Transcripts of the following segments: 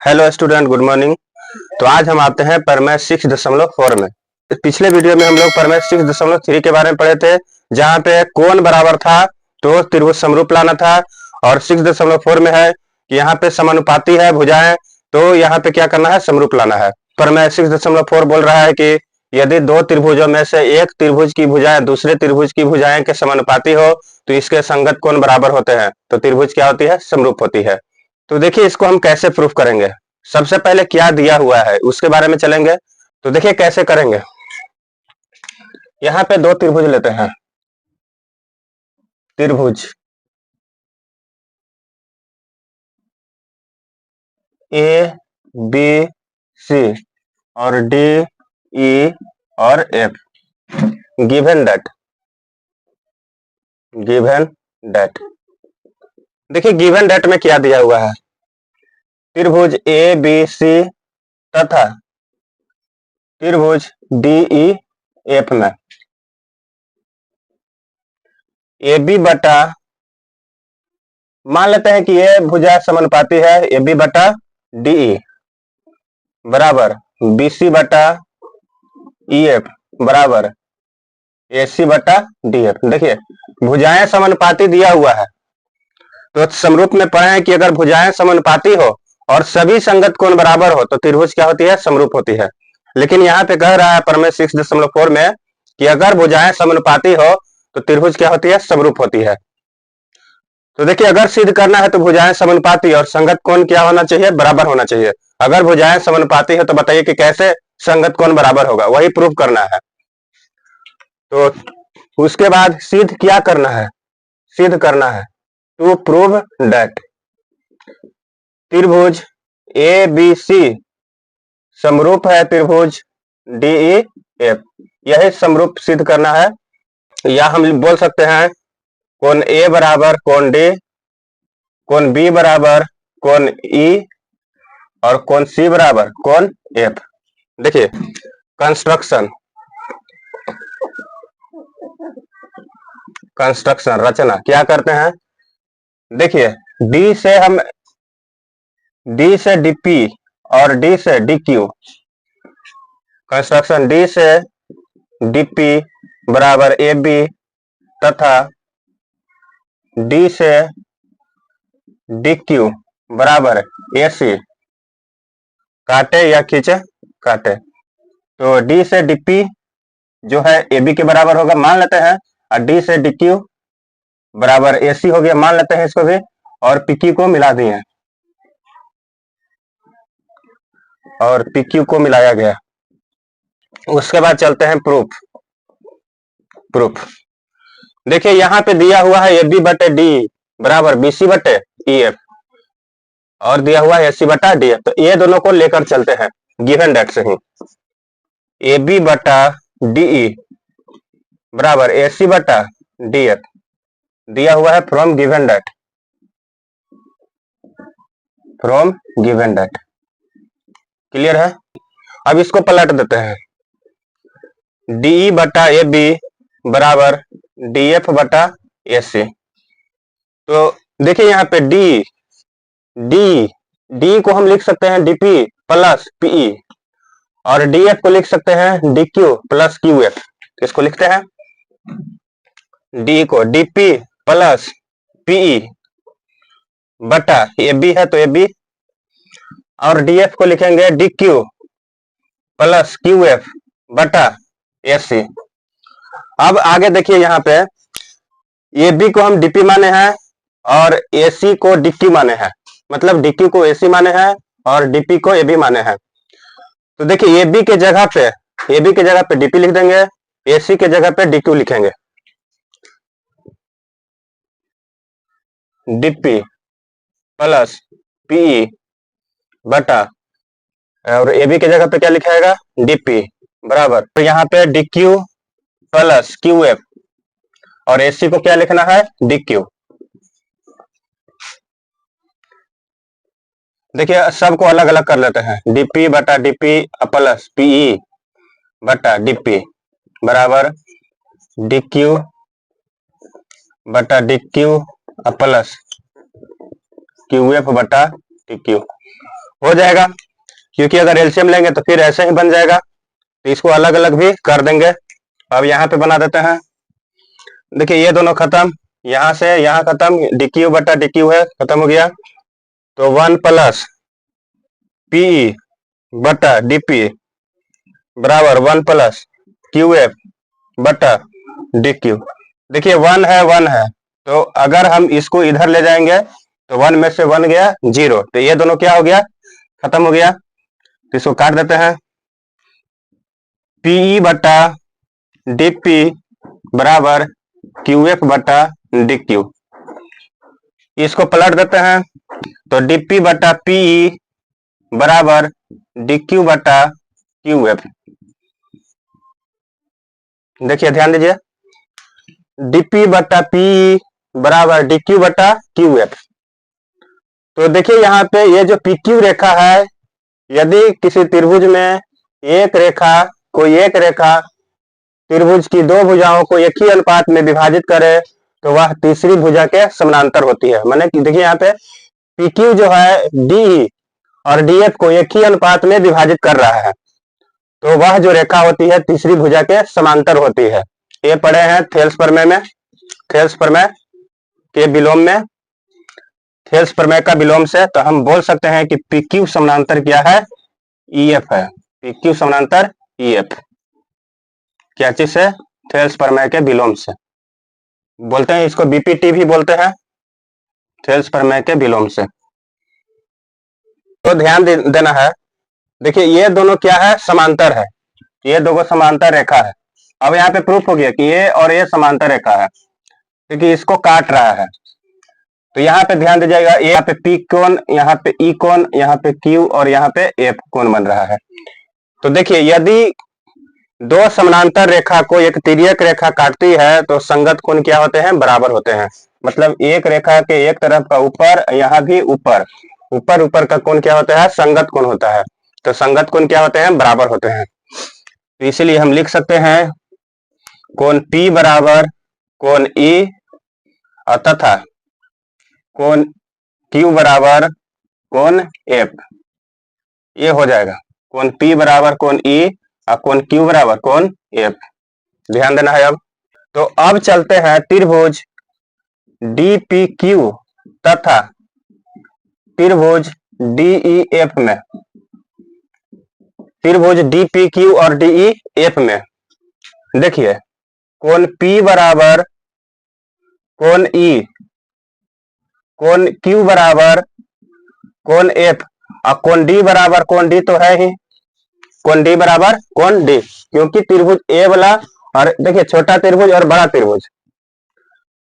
Hello student, good morning. तो आज हम आते हैं प्रमेय 6.4 में। पिछले वीडियो में हम लोग प्रमेय 6.3 के बारे में पढ़े थे, जहां पे कोण बराबर था तो त्रिभुज समरूप लाना था। और 6.4 में है कि यहाँ पे समानुपाती है भुजाएं, तो यहाँ पे क्या करना है, समरूप लाना है। प्रमेय 6.4 बोल रहा है कि यदि दो त्रिभुजों में से एक त्रिभुज की भुजाएं दूसरे त्रिभुज की भुजाएं के समानुपाती हो तो इसके संगत कोण बराबर होते हैं, तो त्रिभुज क्या होती है, समरूप होती है। तो देखिए इसको हम कैसे प्रूफ करेंगे। सबसे पहले क्या दिया हुआ है उसके बारे में चलेंगे। तो देखिए कैसे करेंगे। यहाँ पे दो त्रिभुज लेते हैं, त्रिभुज ए बी सी और डी ई और एफ। गिवन दैट देखिए गिवन दैट में क्या दिया हुआ है, त्रिभुज ए बी सी तथा त्रिभुज डी ई एफ में ए बी बटा, मान लेते हैं कि ये भुजा समानुपाती है ए बी बटा डी ई बराबर बी सी बटा ई एफ बराबर ए सी बटा डी एफ। देखिए भुजाएं समानुपाती दिया हुआ है, तो समरूप में पढ़े हैं कि अगर भुजाएं समानुपाती हो और सभी संगत कोण बराबर हो तो त्रिभुज क्या होती है, समरूप होती है। लेकिन यहाँ पे कह रहा है प्रमेय 6.4 में कि अगर भुजाएं समानुपाती हो तो त्रिभुज क्या होती है, समरूप होती है। तो देखिए अगर सिद्ध करना है तो भुजाएं समानुपाती और संगत कोण क्या होना चाहिए, बराबर होना चाहिए। अगर भुजाएं समानुपाती है तो बताइए कि कैसे संगत कोण बराबर होगा, वही प्रूफ करना है। तो उसके बाद सिद्ध क्या करना है, सिद्ध करना है टू प्रूव दैट त्रिभुज ए बी सी समरूप है त्रिभुज डी ई एफ। यही समरूप सिद्ध करना है। या हम बोल सकते हैं कोण ए बराबर कोण डी, कोण बी बराबर कोण ई और कोण सी बराबर कोण एफ। देखिए कंस्ट्रक्शन रचना क्या करते हैं। देखिए डी से डीपी और डी से डीक्यू, कंस्ट्रक्शन डी से डीपी बराबर ए बी तथा डी से डीक्यू बराबर ए सी, काटे या खींचे, काटे। तो डी से डीपी जो है ए बी के बराबर होगा, मान लेते हैं, और डी से डीक्यू बराबर ए सी हो गया, मान लेते हैं इसको भी, और पीक्यू को मिला दिए और पीक्यू को मिलाया गया। उसके बाद चलते हैं प्रूफ। देखिए यहाँ पे दिया हुआ है ए बी बटे डी बराबर बी सी बटे ई एफ और दिया हुआ है ए सी बटा डी एफ। तो ये दोनों को लेकर चलते हैं गिवन दैट से ही। ए बी बटा डी ई बराबर ए सी बटा डी एफ दिया हुआ है फ्रॉम गिवन दैट। क्लियर है। अब इसको पलट देते हैं, डी ई बटा ए बी बराबर डी एफ बटा ए सी। तो देखिए यहाँ पे डी को हम लिख सकते हैं डीपी प्लस पीई और डी एफ को लिख सकते हैं डीक्यू प्लस क्यू एफ। इसको लिखते हैं डी को डीपी प्लस पीई बटा ए बी है तो ए बी, और डी एफ को लिखेंगे डीक्यू प्लस क्यू एफ बटा ए सी। अब आगे देखिए यहाँ पे ए बी को हम डीपी माने हैं और ए सी को डीक्यू माने हैं, मतलब डीक्यू को ए सी माने हैं और डीपी को ए बी माने हैं। तो देखिए ए बी के जगह पे डीपी लिख देंगे, ए सी के जगह पे डीक्यू लिखेंगे। डीपी प्लस पीई बटा, और ए बी के जगह पे क्या लिखाएगा, डीपी बराबर, तो यहाँ पे डीक्यू प्लस क्यू एफ और ए सी को क्या लिखना है, डीक्यू। देखिए सबको अलग अलग कर लेते हैं, डीपी बटा डीपी प्लस पीई बटा डीपी बराबर डीक्यू बटा डीक्यू प्लस क्यू एफ बटा डीक्यू। हो जाएगा, क्योंकि अगर एलसीएम लेंगे तो फिर ऐसे ही बन जाएगा, तो इसको अलग अलग भी कर देंगे। अब यहाँ पे बना देते हैं। देखिए ये दोनों खत्म, यहाँ से यहाँ खत्म, डीक्यू बटा डीक्यू है, खत्म हो गया। तो 1 प्लस पीई बटा डीपी बराबर 1 प्लस क्यू एफ बटा डीक्यू। देखिए 1 है, तो अगर हम इसको इधर ले जाएंगे तो 1 में से 1 गया 0, तो ये दोनों क्या हो गया, खत्म हो गया। तो इसको काट देते हैं। पीई बटा डीपी बराबर क्यू एफ बटा डीक्यू। इसको पलट देते हैं, तो डीपी बटा पीई बराबर डीक्यू बटा क्यू एफ। देखिए ध्यान दीजिए, डीपी बटा पीई बराबर डीक्यू बटा क्यू एफ। तो देखिए यहाँ पे ये जो पीक्यू रेखा है, यदि किसी त्रिभुज में कोई एक रेखा त्रिभुज की दो भुजाओं को एक ही अनुपात में विभाजित करे तो वह तीसरी भुजा के समानांतर होती है। माने कि देखिए यहाँ पे पीक्यू जो है डी और डीएफ को एक ही अनुपात में विभाजित कर रहा है, तो वह जो रेखा होती है तीसरी भुजा के समांतर होती है। ये पढ़े हैं थेल्स प्रमेय के विलोम में, थेल्स प्रमेय का विलोम से। तो हम बोल सकते हैं कि पीक्यू समानांतर क्या है, ईएफ है। पीक्यू समानांतर ईएफ क्या चीज है, थेल्स प्रमेय के विलोम से बोलते हैं। इसको बीपीटी भी बोलते हैं, थेल्स प्रमेय के विलोम से। तो ध्यान देना है। देखिए ये दोनों क्या है, समांतर है, ये दोनों समांतर रेखा है। अब यहाँ पे प्रूफ हो गया कि ये और ये समांतर रेखा है, क्योंकि इसको काट रहा है। तो यहाँ पे ध्यान दीजिएगा, यहाँ पे पी कोण, यहाँ पे ई कोण, यहाँ पे क्यू और यहाँ पे एफ कोण बन रहा है। तो देखिए यदि दो समानांतर रेखा को एक तिर्यक रेखा काटती है तो संगत कोण क्या होते हैं, बराबर होते हैं। मतलब एक रेखा के एक तरफ का ऊपर, यहाँ भी ऊपर का कोण क्या होता है, संगत कोण होता है। तो संगत कोण क्या होते हैं, बराबर होते हैं। तो इसलिए हम लिख सकते हैं कोण P बराबर कोण E तथा कोण Q बराबर कोण F। ये हो जाएगा कोण P बराबर कोण E और कोण Q बराबर कोण F। ध्यान देना है। अब तो अब चलते हैं त्रिभुज DPQ तथा त्रिभुज DEF में। त्रिभुज DPQ और DEF में देखिए कोण P बराबर कोण E, कोण Q बराबर कोण F और कोण D बराबर कोण D तो है ही, कोण D बराबर कोण D, क्योंकि त्रिभुज ए वाला, और देखिए छोटा त्रिभुज और बड़ा त्रिभुज,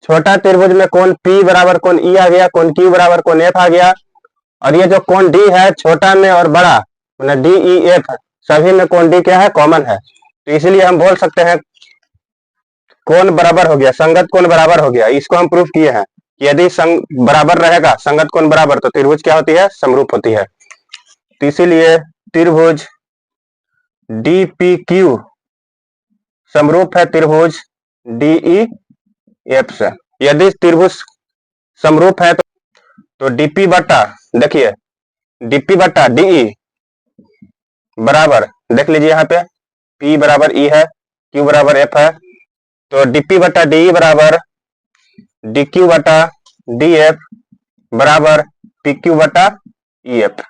छोटा त्रिभुज में कोण P बराबर कोण E आ गया, कोण Q बराबर कोण F आ गया, और ये जो कोण D है छोटा में और बड़ा DEF सभी में कोण D क्या है, कॉमन है। तो इसलिए हम बोल सकते हैं कोण बराबर हो गया, संगत कोण बराबर हो गया। इसको हम प्रूफ किए हैं कि यदि बराबर रहेगा संगत कोण बराबर तो त्रिभुज क्या होती है, समरूप होती है। तो इसीलिए त्रिभुज DPQ समरूप है त्रिभुज DEF से। यदि त्रिभुज समरूप है तो DP बटा, देखिए DP बटा DE बराबर, देख लीजिए यहाँ पे P बराबर E है, Q बराबर F है, तो DP बटा DE बराबर DQ बटा DF बराबर PQ बटा EF,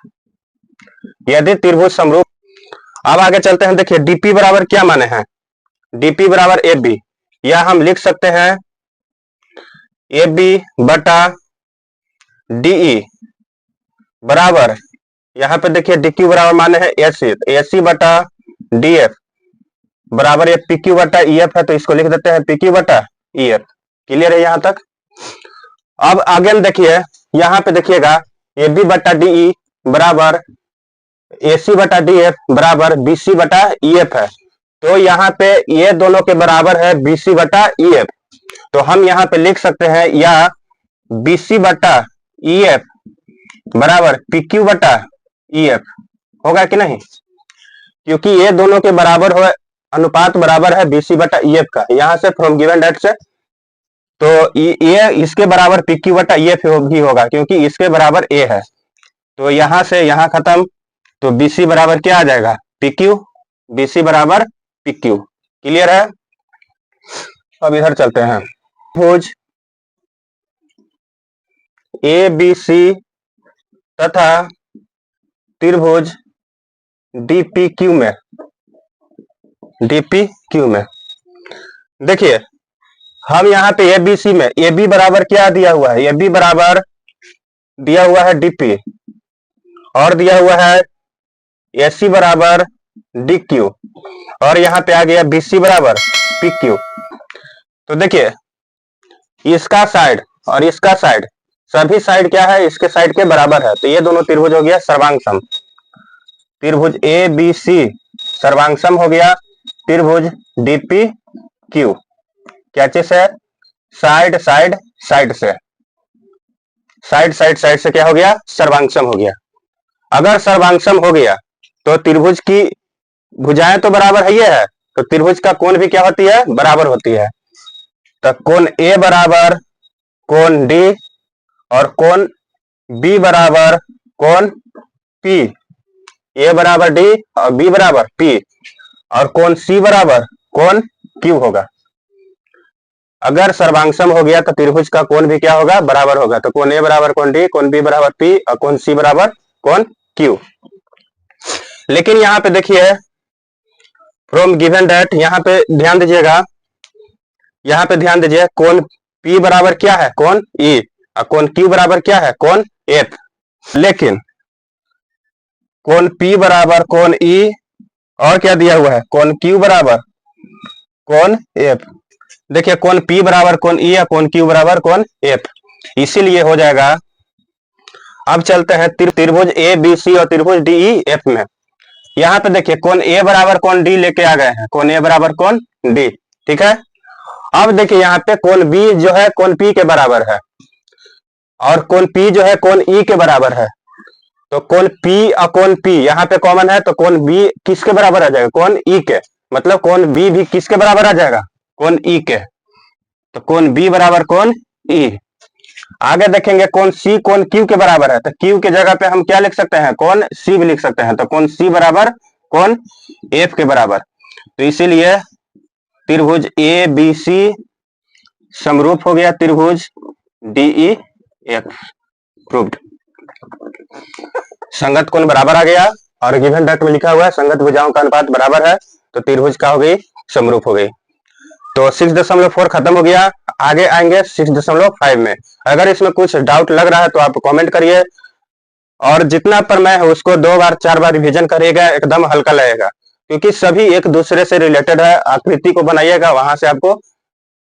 यदि त्रिभुज समरूप। अब आगे चलते हैं। देखिए DP बराबर क्या माने हैं, DP बराबर AB, या हम लिख सकते हैं AB बटा DE बराबर, यहाँ पे देखिए DQ बराबर माने हैं AC, तो AC बटा DF बराबर ये PQ बटा EF है, तो इसको लिख देते हैं PQ बटा EF। क्लियर है यहाँ तक। अब आगे हम देखिए, यहाँ पे देखिएगा AB बटा DE बराबर AC बटा DF बराबर BC बटा EF है, तो यहाँ पे ये दोनों के बराबर है BC बटा EF। तो हम यहाँ पे लिख सकते हैं या BC बटा EF बराबर PQ बटा EF होगा कि नहीं, क्योंकि ये दोनों के बराबर हो, अनुपात बराबर है BC बटा EF का, यहाँ से फ्रॉम गिवन डेट से। तो ये इसके बराबर PQ बटा EF भी होगा, क्योंकि इसके बराबर A है। तो यहां से यहां खत्म, तो BC बराबर क्या आ जाएगा, PQ। BC बराबर PQ। क्लियर है। अब इधर चलते हैं। त्रिभुज ABC तथा त्रिभुज DPQ में, DPQ में देखिए, हम यहाँ पे ABC में AB बराबर क्या दिया हुआ है, AB बराबर दिया हुआ है DP, और दिया हुआ है AC बराबर DQ, और यहाँ पे आ गया BC बराबर PQ। तो देखिए, इसका साइड और इसका साइड, सभी साइड क्या है, इसके साइड के बराबर है। तो ये दोनों त्रिभुज हो गया सर्वांगसम। त्रिभुज ABC सर्वांगसम हो गया त्रिभुज DPQ। क्या चीज है, साइड साइड साइड से, साइड साइड साइड से क्या हो गया, सर्वांगसम हो गया। अगर सर्वांगसम हो गया तो त्रिभुज की भुजाएं तो बराबर है, तो त्रिभुज का कोण भी क्या होती है, बराबर होती है। तो कोण A बराबर कोण D, और कोण B बराबर कोण P। A बराबर D और B बराबर P, और कोण C बराबर कोण Q होगा। अगर सर्वांगसम हो गया तो त्रिभुज का कोण भी क्या होगा, बराबर होगा। तो कोण A बराबर कोण D, कोण B बराबर P, और कोण C बराबर कोण Q। लेकिन यहाँ पे देखिए, फ्रॉम गिवन दैट, यहाँ पे ध्यान दीजिएगा, यहाँ पे ध्यान दीजिए, कोण P बराबर क्या है, कोण E, और कोण Q बराबर क्या है, कोण F। लेकिन कोण P बराबर कोण E, और क्या दिया हुआ है, कोण Q बराबर कोण F। देखिए, कोण P बराबर कोण E, या कोण Q बराबर कोण F, इसीलिए हो जाएगा। अब चलते हैं त्रिभुज ABC और त्रिभुज DEF में। यहाँ पे देखिए, कोण A बराबर कोण D लेके आ गए हैं, कोण A बराबर कोण D, ठीक है। अब देखिए, यहाँ पे कोण B जो है कोण P के बराबर है, और कोण P जो है कोण E के बराबर है। तो कोण P और कोण P यहाँ पे कॉमन है, तो कोण B किसके बराबर आ जाएगा, कोण E के। मतलब कोण B भी किसके बराबर आ जाएगा, कोण E के। तो कोण B बराबर कोण E। आगे देखेंगे, कोण C कोण Q के बराबर है, तो Q के जगह पे हम क्या लिख सकते हैं, कोण C भी लिख सकते हैं। तो कोण C बराबर कोण F के बराबर। तो इसीलिए त्रिभुज ABC समरूप हो गया त्रिभुज DEF, प्रूव्ड। संगत कोण बराबर आ गया, और गिवन दैट में लिखा हुआ है संगत भुजाओं का अनुपात बराबर है, तो त्रिभुज का हो गई, समरूप हो गई। तो 6.4 खत्म हो गया। आगे आएंगे 6.5 में। अगर इसमें कुछ डाउट लग रहा है तो आप कमेंट करिए, और जितना प्रमेय है उसको 2 बार 4 बार रिवीजन करिएगा, एकदम हल्का लगेगा, क्योंकि सभी एक दूसरे से रिलेटेड है। आकृति को बनाइएगा, वहां से आपको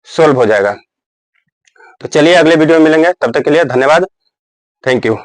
सोल्व हो जाएगा। तो चलिए अगले वीडियो में मिलेंगे, तब तक के लिए धन्यवाद, थैंक यू।